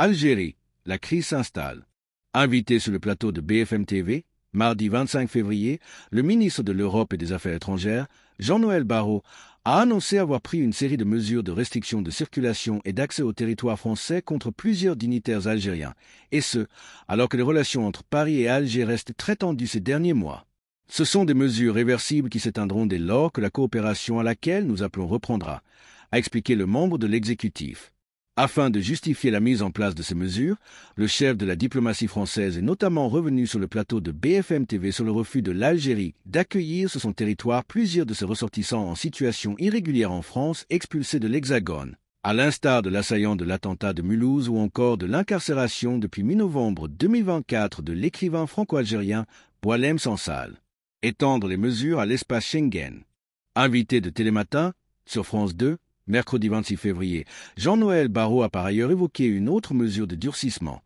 Algérie, la crise s'installe. Invité sur le plateau de BFM TV, mardi 25 février, le ministre de l'Europe et des Affaires étrangères, Jean-Noël Barrot, a annoncé avoir pris une série de mesures de restriction de circulation et d'accès au territoire français contre plusieurs dignitaires algériens, et ce, alors que les relations entre Paris et Alger restent très tendues ces derniers mois. Ce sont des mesures réversibles qui s'éteindront dès lors que la coopération à laquelle nous appelons reprendra, a expliqué le membre de l'exécutif. Afin de justifier la mise en place de ces mesures, le chef de la diplomatie française est notamment revenu sur le plateau de BFM TV sur le refus de l'Algérie d'accueillir sur son territoire plusieurs de ses ressortissants en situation irrégulière en France expulsés de l'Hexagone, à l'instar de l'assaillant de l'attentat de Mulhouse ou encore de l'incarcération depuis mi-novembre 2024 de l'écrivain franco-algérien Boualem Sansal. Étendre les mesures à l'espace Schengen. Invité de Télématin, sur France 2, mercredi 26 février, Jean-Noël Barrot a par ailleurs évoqué une autre mesure de durcissement,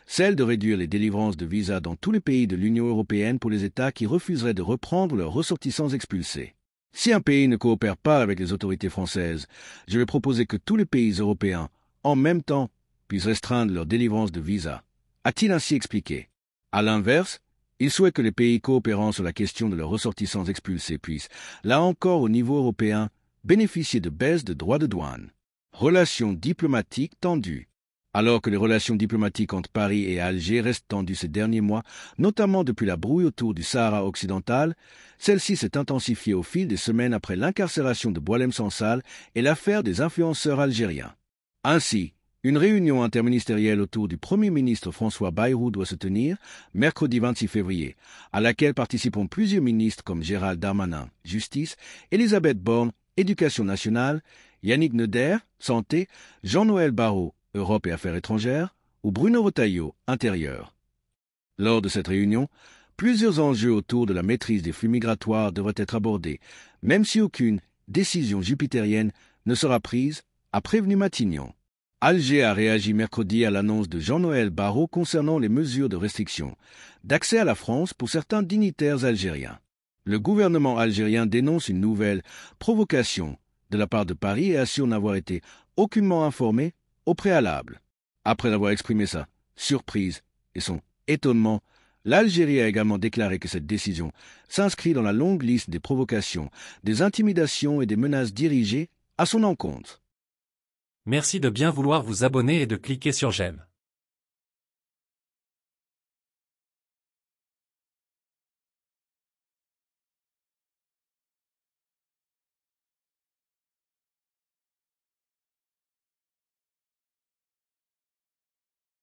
celle de réduire les délivrances de visas dans tous les pays de l'Union européenne pour les États qui refuseraient de reprendre leurs ressortissants expulsés. Si un pays ne coopère pas avec les autorités françaises, je vais proposer que tous les pays européens, en même temps, puissent restreindre leur délivrance de visas, a-t-il ainsi expliqué. À l'inverse, il souhaite que les pays coopérant sur la question de leurs ressortissants expulsés puissent, là encore au niveau européen, bénéficier de baisses de droits de douane. Relations diplomatiques tendues. Alors que les relations diplomatiques entre Paris et Alger restent tendues ces derniers mois, notamment depuis la brouille autour du Sahara occidental, celle-ci s'est intensifiée au fil des semaines après l'incarcération de Boualem Sansal et l'affaire des influenceurs algériens. Ainsi, une réunion interministérielle autour du Premier ministre François Bayrou doit se tenir mercredi 26 février, à laquelle participeront plusieurs ministres comme Gérald Darmanin, Justice, Elisabeth Borne, Éducation nationale, Yannick Neuder, Santé, Jean-Noël Barrot, Europe et Affaires étrangères, ou Bruno Retailleau, Intérieur. Lors de cette réunion, plusieurs enjeux autour de la maîtrise des flux migratoires devraient être abordés, même si aucune décision jupitérienne ne sera prise, a prévenu Matignon. Alger a réagi mercredi à l'annonce de Jean-Noël Barrot concernant les mesures de restriction d'accès à la France pour certains dignitaires algériens. Le gouvernement algérien dénonce une nouvelle provocation de la part de Paris et assure n'avoir été aucunement informé au préalable. Après avoir exprimé sa surprise et son étonnement, l'Algérie a également déclaré que cette décision s'inscrit dans la longue liste des provocations, des intimidations et des menaces dirigées à son encontre. Merci de bien vouloir vous abonner et de cliquer sur j'aime.